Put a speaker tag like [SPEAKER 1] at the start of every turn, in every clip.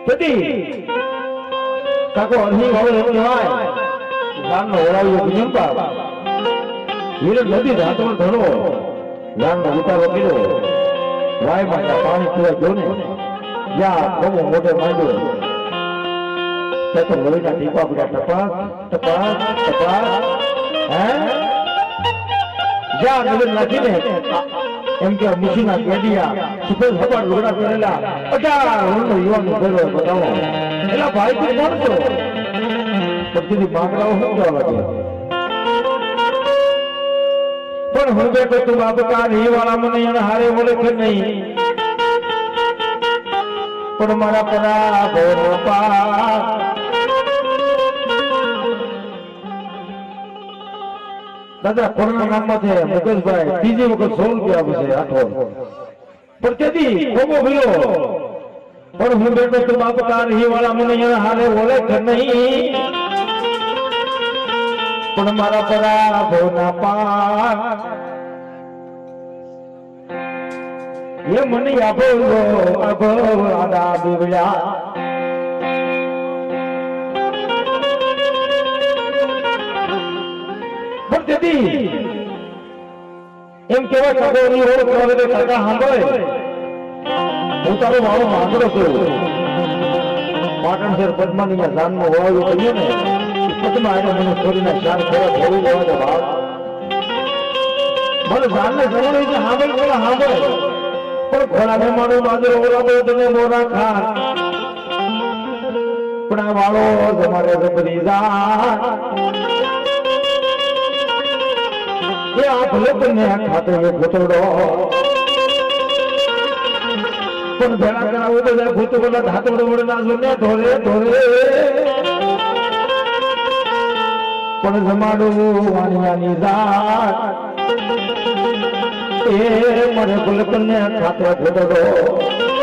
[SPEAKER 1] તેથી કાકો અહી હવે એમ કહેવાય ગામનો ઓળાવ્યો વિજંપા હિરણ નદી ધાતમાં ધણો ગામનો ઉતારો કર્યો વાય માં પાણી પીવા ગયો ને જ્યાં બહુ મોટે માંડ્યો ત્યાં તો લોહીના ટીપા બધા ટપાસ ટપાસ ટપાસ હે જ્યાં નજર નાખીને એમ કે મુશીના કેડિયા સુપર સપાટ લોડા કરેલા 18 વર્ષનો યુવાન ભેરો બતાવો એલા ભાઈ તું કોણ છો બધી માંગરાઓ સમજાવવા લાગ્યા પણ હું બેઠો તું બાપ કા રી વાળા મને એને હારે બોલે કે નહીં પણ મારા પરા ભોરો પા દાદા કોરોના નામમાં છે મુકેશભાઈ ત્રીજી વખત 100 રૂપિયા આપે છે આઠો પણ તેથી કોમો ભીલો પણ હું બેઠો તું બાપ કા રી વાળા મને એને હારે બોલે કે નહીં પણ મારા પરા ભોના પા ये मन अभो अभो आदा बिवड़ा बोलती एम केवा कबोरी हो प्रवदे काका हांबळे હું તારો વાળો માંગરો છું પાટણસર પદ્માની જાનનો વાળો કહ્યું ને પદ્મા એને મને છોડીને શાન ખરા થોડી જવા દે ભાવ મને જાનને જરૂર છે હાંભળ બોલા હાંભળ પણ ઘોડાને મારો બાજરો ઓરાબો તને મોરા ખા પણ આ વાળો તમારે ગબરી જા એ આ ભલે તને ખાતે ઘોટડો પણ ભેળા કરાવો તો ભૂત બોલા ધાતોડો વડે ના જોને ઢોરે ઢોરે પણ જમાડું વાણિયાની જાત એ મને ગુલકને ખાતે ઘોડો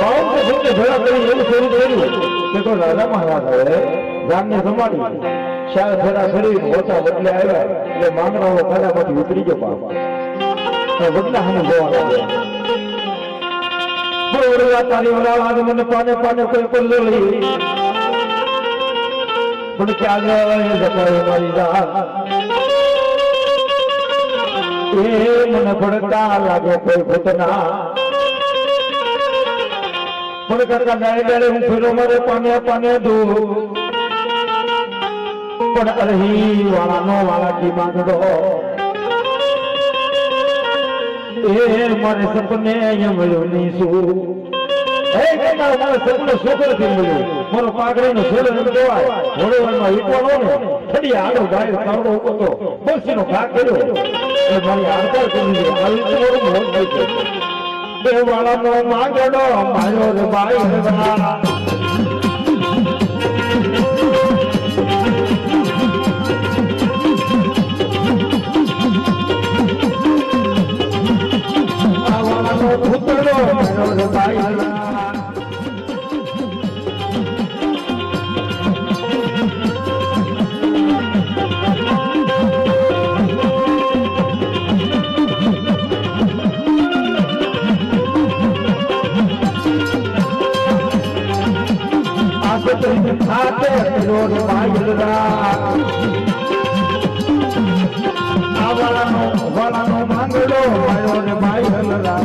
[SPEAKER 1] પાઉં કે ભૂતે ભેળા કરી એવું શરૂ કર્યું કે તો રાજા મહારાજ હવે ગામને જમાડી શાળ ફેરા ફરી ઓછા બદલે આવ્યા એટલે માંગરાઓ કદામાંથી ઉતરી ગયો પાપ બદલા હાને જોવા લાગ્યા બોરવા તારી ઓલાવાદ મને પાને પાને કોઈ પર લઈ પણ ક્યાં ગયે જપાય મારી જાત એ મને પડતા લાગે કોઈ ભૂતના પણ કાકા ડાળે ડાળે હું ફેરો મારે પાને પાને દો પણ અરહી વાળાનો વાળાથી માંગડો એ મારે સપને મળ્યો ની શું હે કાકા મારે સપને છોકરથી મળ્યું મારો પાઘડીનો છોડો એમ કહેવાય ઘોડેવાળમાં વીટવાનો ને થડી આડો ગાય કાવડો ઉગતો બસીનો ઘા કર્યો એ મારી આરકાર કરી દે આવી તો મોરું મોત થઈ બે વાળાનો માંગડો માયો રે બાઈ હરવા ભૂતડો માયો રે બાઈ હરવા आते रोड बाजरा वाला नो मांगलो मायो रे भाई हलरा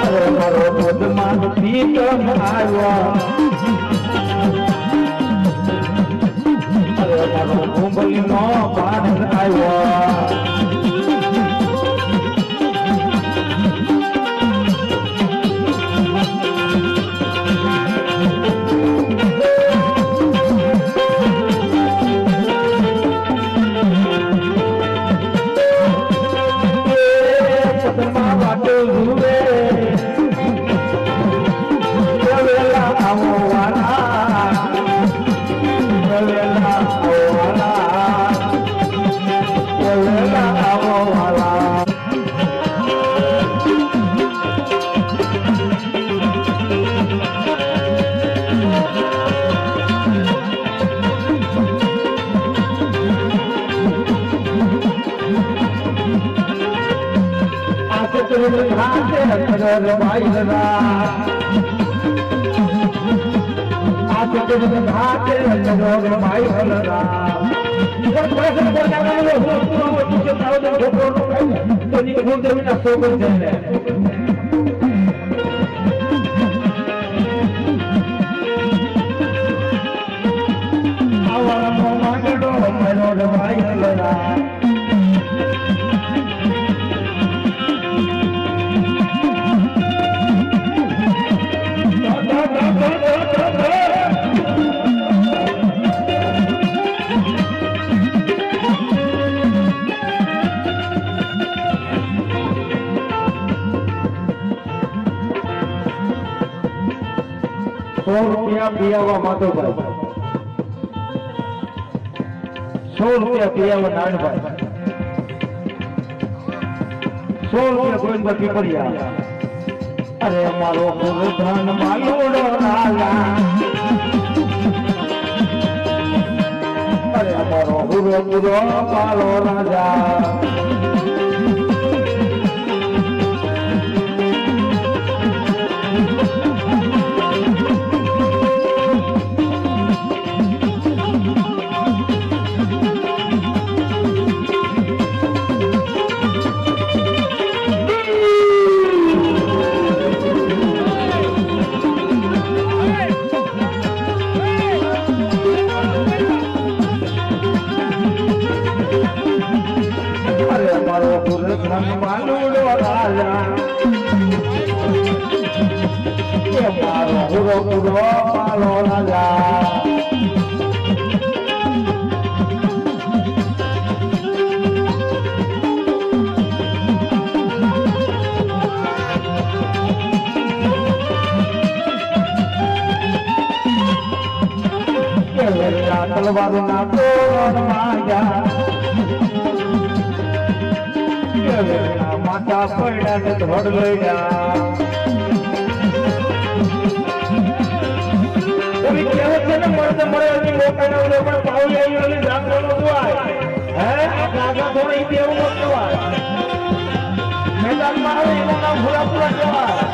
[SPEAKER 1] अरे मारो बदमान पीत आयो कुंभली नो पान आयो पद्मा वाटो जुए वेला आवो वाला वेला કરી ખાતે કરોર ભાઈરા આ કરી ખાતે કરોર ભાઈરા પણ પ્રશ્ન પોતાનો પૂરો પૂછે તારો તો છોકરો નો કઈ તો ની ગુણ દેવીના સોગર છે ને આવાનો માંગડો કરોર ભાઈરા ₹100 પીયાવા માધવભાઈ 100 પીયાવા નાનભાઈ 100 ગોવિંદભાઈ પીપળિયા અરે મારો ધન માલુડો રાલા અરે મારો ગુરો ગુરો પાલો રાજા માલુડો રાજા એ મારો ગુરો ગુરો પાલો રાજા તલવારો ના તોરણ માયા માતા પડ્યા ને ધોડ લડ્યા કોઈ કહેવત છે ને મળે મળે મોટા ને પણ પાવલી આવી એટલે જાગવાનું જોવાય હે આગા થોડી દેવું ન કહેવાય મેદાનમાં આવે એનું નામ ભૂરા પૂરા કહેવાય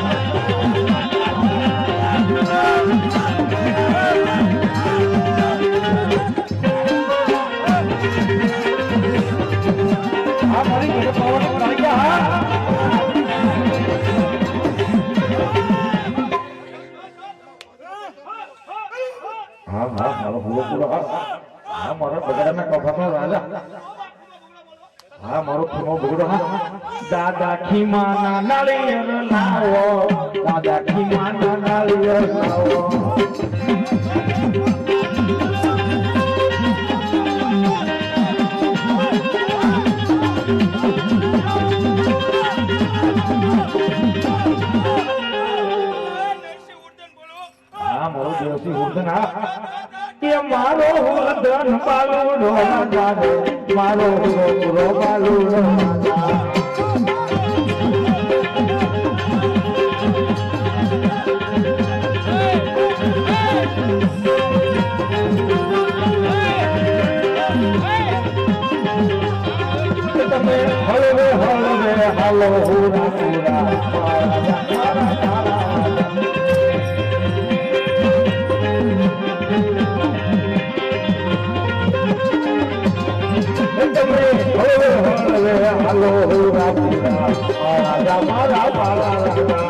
[SPEAKER 1] દાદા ખીમાના નાળિયેર લાવો દાદા ખીમાના નાળિયેર લાવો મારો દેવસી ઉર્દન કે મારો ઉર્દન બાલુડો જાને મારો પૂરો બાલુડો તમે હળવે હળવે હાલો હુરા પૂરા હાલો હુરા પૂરા રાજા મારા પારા રાજા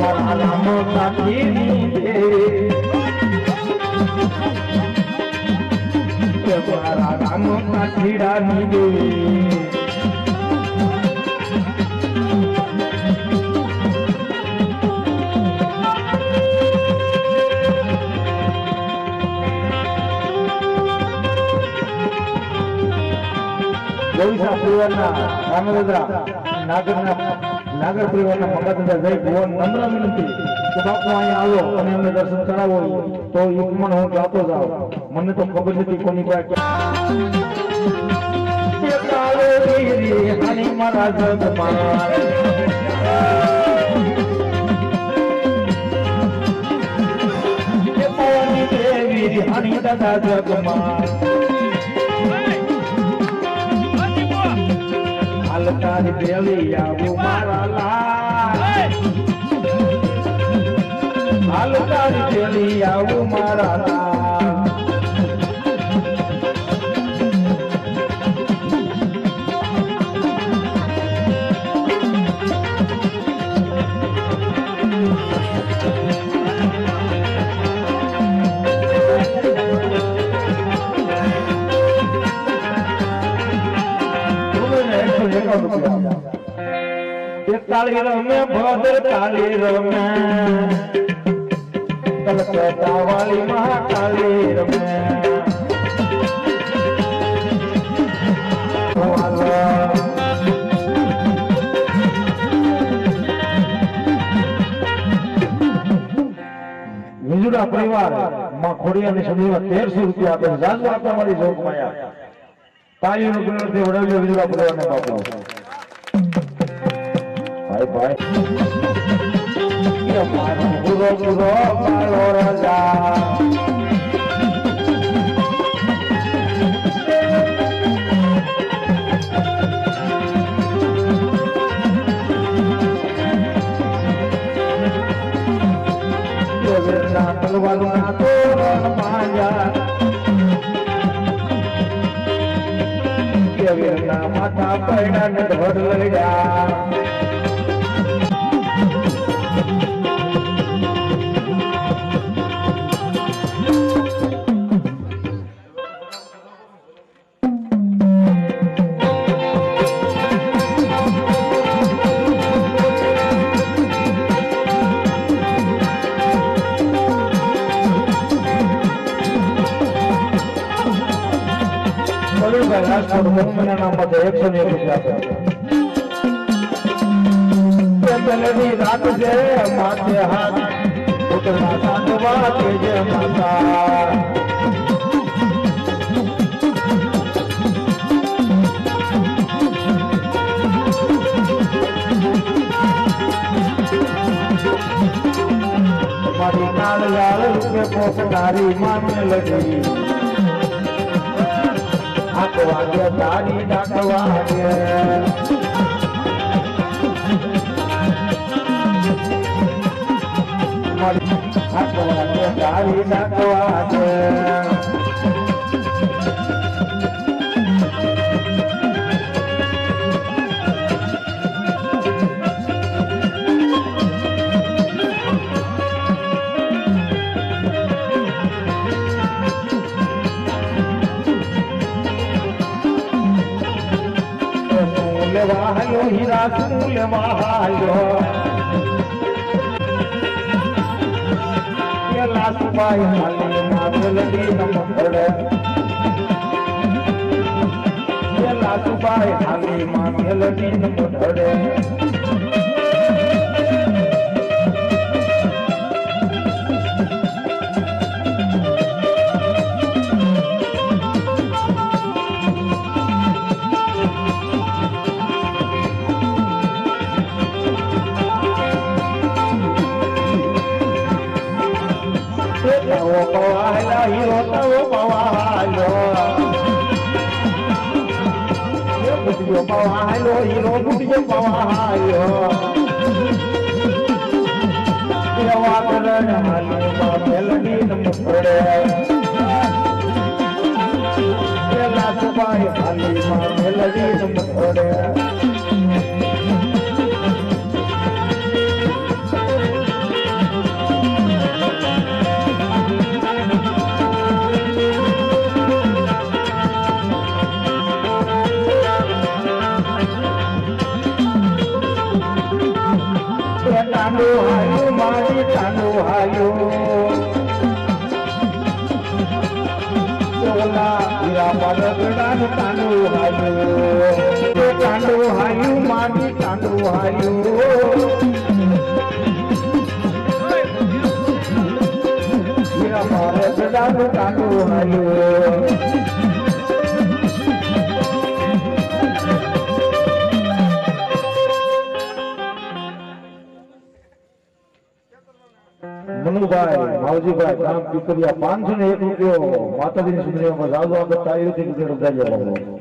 [SPEAKER 1] મારા રામ સાથી મારા રામ કાઠીડા ની દેવી ગૌસા પરિવારના રામચંદ્ર નાગર પરિવારના મગાદા જય ભુવન નમ્ર વિનંતી કે બાપુ અહીંયા આવો અને અમને દર્શન કરાવો તો એક મન હું જાતો જાઉં મને તો ખબર નથી કોની પાસે દેવી હાની મારા જગમાં પવનની દેવી હાની દાદા જગમાં હાલ તારી દેવી આવું મારા લાલ હાલ તારી દેવી આવું મારા લાલ કાળી રમે ભદ્ર કાળી રમે કલકત્તા વાળી મહાકાળી રમે વિજુડા પરિવાર માં ખોડિયાની સદીમાં 1300 રૂપિયા આપે જાજુ આપતા મારી જોગ માયા તાળીનો ગુણથી વડાવ્યો વિજુડા પરિવારને બાપુ ભાઈ ભાઈ મારો ગુરો ગુરો મારો રાજા તલવારું ના તોરણ પાંજા કેવીરના માથા પડ્યા ને ધડ લડ્યા રાત છે માથે હાથ ઉતરા સાંધવા તેજે માતા મારી કાળ લાલ રૂપે પોસનારી માને લગી વાગ્ય તારી ડાકવા તારી ડાકવા વાહયો હીરા સુલ વાહયો કે લાસુબાઈ હાલી માથલડી નમખડે કે લાસુબાઈ હાલી માથલડી નમખડે હીરો તવો પવાયો બુટિયો પવાયો હીરો બુટિયો પવાયો એવા કરણ હાલી મેલડી નમખડે એલા સુબાઈ હાલી મેલડી નમખડે તાંડુ હાયું મારી તાંડુ હાયું ચોલા હીરા પડગડાનું તાંડુ હાયું તાંડુ હાયું મારી તાંડુ હાયું હીરા પડગડાનું તાંડુ હાયું મનુભાઈ માવજીભાઈ ગામ પીપરિયા 501 રૂપિયો માતાજીની સુંદરીમાં જાદુ આગળ તારી રીતે ગુજર ઉડાડ્યા બાબુ